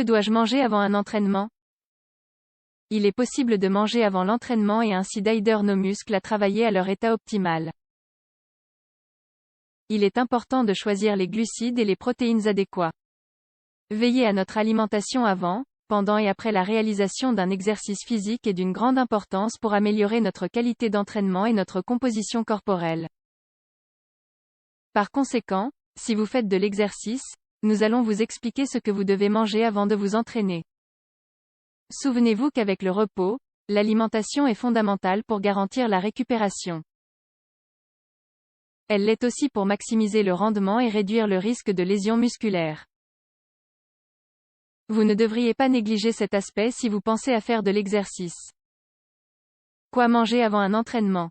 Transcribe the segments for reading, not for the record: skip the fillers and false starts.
Que dois-je manger avant un entraînement? Il est possible de manger avant l'entraînement et ainsi d'aider nos muscles à travailler à leur état optimal. Il est important de choisir les glucides et les protéines adéquats. Veiller à notre alimentation avant, pendant et après la réalisation d'un exercice physique est d'une grande importance pour améliorer notre qualité d'entraînement et notre composition corporelle. Par conséquent, si vous faites de l'exercice, nous allons vous expliquer ce que vous devez manger avant de vous entraîner. Souvenez-vous qu'avec le repos, l'alimentation est fondamentale pour garantir la récupération. Elle l'est aussi pour maximiser le rendement et réduire le risque de lésions musculaires. Vous ne devriez pas négliger cet aspect si vous pensez à faire de l'exercice. Quoi manger avant un entraînement?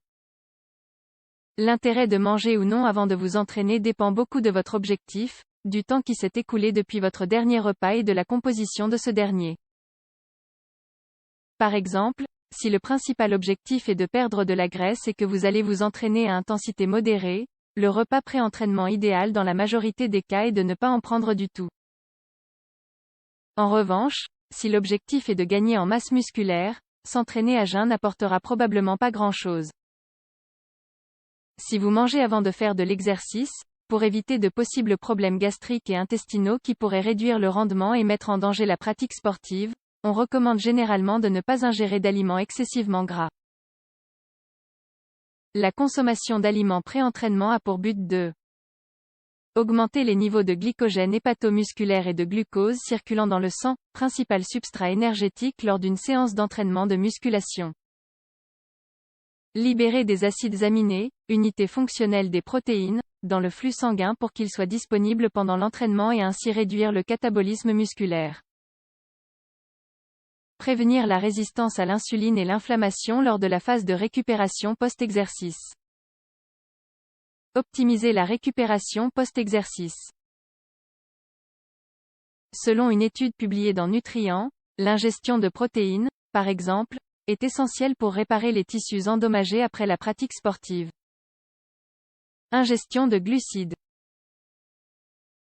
L'intérêt de manger ou non avant de vous entraîner dépend beaucoup de votre objectif, du temps qui s'est écoulé depuis votre dernier repas et de la composition de ce dernier. Par exemple, si le principal objectif est de perdre de la graisse et que vous allez vous entraîner à intensité modérée, le repas pré-entraînement idéal dans la majorité des cas est de ne pas en prendre du tout. En revanche, si l'objectif est de gagner en masse musculaire, s'entraîner à jeun n'apportera probablement pas grand-chose. Si vous mangez avant de faire de l'exercice, pour éviter de possibles problèmes gastriques et intestinaux qui pourraient réduire le rendement et mettre en danger la pratique sportive, on recommande généralement de ne pas ingérer d'aliments excessivement gras. La consommation d'aliments pré-entraînement a pour but de augmenter les niveaux de glycogène hépatomusculaire et de glucose circulant dans le sang, principal substrat énergétique lors d'une séance d'entraînement de musculation. Libérer des acides aminés, unité fonctionnelle des protéines, dans le flux sanguin pour qu'ils soient disponibles pendant l'entraînement et ainsi réduire le catabolisme musculaire. Prévenir la résistance à l'insuline et l'inflammation lors de la phase de récupération post-exercice. Optimiser la récupération post-exercice. Selon une étude publiée dans Nutrient, l'ingestion de protéines, par exemple, est essentielle pour réparer les tissus endommagés après la pratique sportive. Ingestion de glucides.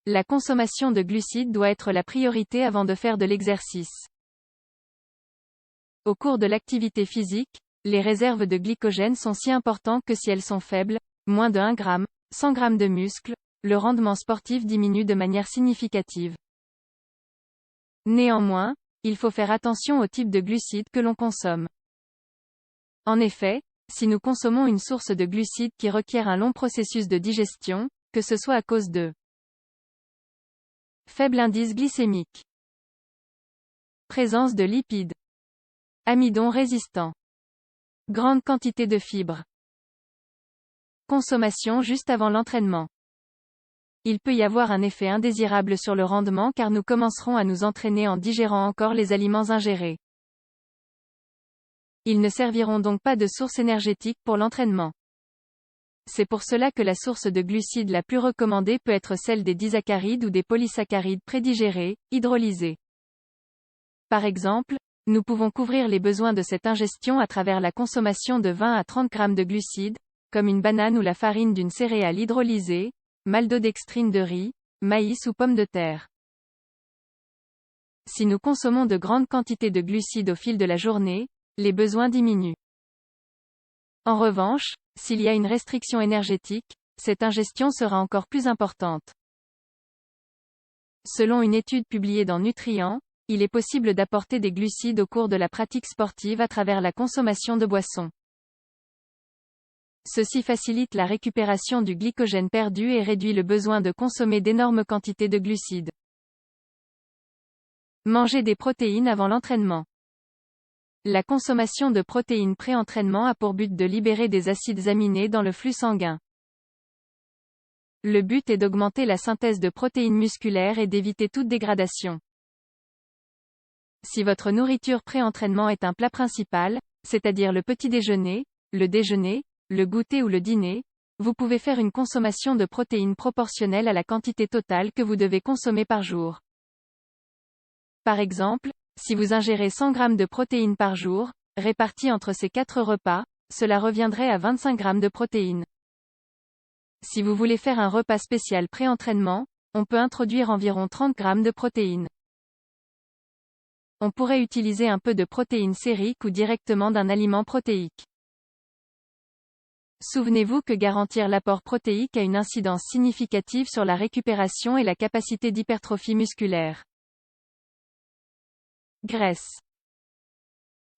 La consommation de glucides doit être la priorité avant de faire de l'exercice. Au cours de l'activité physique, les réserves de glycogène sont si importantes que si elles sont faibles, moins de 1 g, 100 g de muscle, le rendement sportif diminue de manière significative. Néanmoins, il faut faire attention au type de glucides que l'on consomme. En effet, si nous consommons une source de glucides qui requiert un long processus de digestion, que ce soit à cause de faible indice glycémique, présence de lipides, amidon résistant, grande quantité de fibres, consommation juste avant l'entraînement. Il peut y avoir un effet indésirable sur le rendement car nous commencerons à nous entraîner en digérant encore les aliments ingérés. Ils ne serviront donc pas de source énergétique pour l'entraînement. C'est pour cela que la source de glucides la plus recommandée peut être celle des disaccharides ou des polysaccharides prédigérés, hydrolysés. Par exemple, nous pouvons couvrir les besoins de cette ingestion à travers la consommation de 20 à 30 g de glucides, comme une banane ou la farine d'une céréale hydrolysée, maltodextrine de riz, maïs ou pommes de terre. Si nous consommons de grandes quantités de glucides au fil de la journée, les besoins diminuent. En revanche, s'il y a une restriction énergétique, cette ingestion sera encore plus importante. Selon une étude publiée dans Nutrient, il est possible d'apporter des glucides au cours de la pratique sportive à travers la consommation de boissons. Ceci facilite la récupération du glycogène perdu et réduit le besoin de consommer d'énormes quantités de glucides. Manger des protéines avant l'entraînement. La consommation de protéines pré-entraînement a pour but de libérer des acides aminés dans le flux sanguin. Le but est d'augmenter la synthèse de protéines musculaires et d'éviter toute dégradation. Si votre nourriture pré-entraînement est un plat principal, c'est-à-dire le petit déjeuner, le déjeuner, le goûter ou le dîner, vous pouvez faire une consommation de protéines proportionnelle à la quantité totale que vous devez consommer par jour. Par exemple, si vous ingérez 100 g de protéines par jour, répartis entre ces 4 repas, cela reviendrait à 25 g de protéines. Si vous voulez faire un repas spécial pré-entraînement, on peut introduire environ 30 g de protéines. on pourrait utiliser un peu de protéines sériques ou directement d'un aliment protéique. Souvenez-vous que garantir l'apport protéique a une incidence significative sur la récupération et la capacité d'hypertrophie musculaire. Graisse.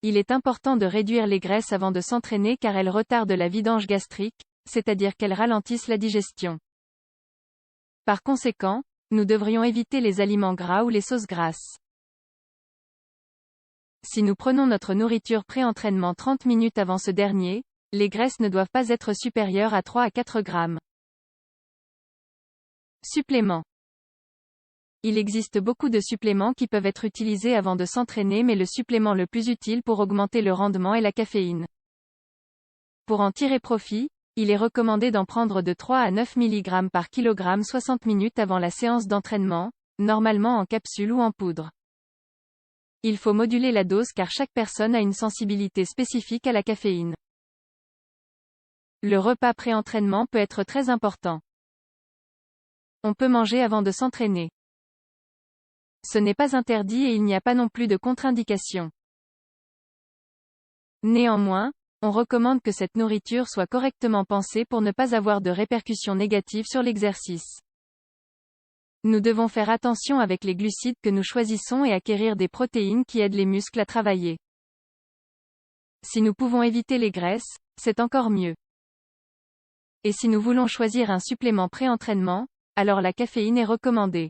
Il est important de réduire les graisses avant de s'entraîner car elles retardent la vidange gastrique, c'est-à-dire qu'elles ralentissent la digestion. Par conséquent, nous devrions éviter les aliments gras ou les sauces grasses. Si nous prenons notre nourriture pré-entraînement 30 minutes avant ce dernier, les graisses ne doivent pas être supérieures à 3 à 4 grammes. Suppléments. Il existe beaucoup de suppléments qui peuvent être utilisés avant de s'entraîner mais le supplément le plus utile pour augmenter le rendement est la caféine. Pour en tirer profit, il est recommandé d'en prendre de 3 à 9 mg par kilogramme 60 minutes avant la séance d'entraînement, normalement en capsule ou en poudre. Il faut moduler la dose car chaque personne a une sensibilité spécifique à la caféine. Le repas pré-entraînement peut être très important. On peut manger avant de s'entraîner. Ce n'est pas interdit et il n'y a pas non plus de contre-indication. Néanmoins, on recommande que cette nourriture soit correctement pensée pour ne pas avoir de répercussions négatives sur l'exercice. Nous devons faire attention avec les glucides que nous choisissons et acquérir des protéines qui aident les muscles à travailler. Si nous pouvons éviter les graisses, c'est encore mieux. Et si nous voulons choisir un supplément pré-entraînement, alors la caféine est recommandée.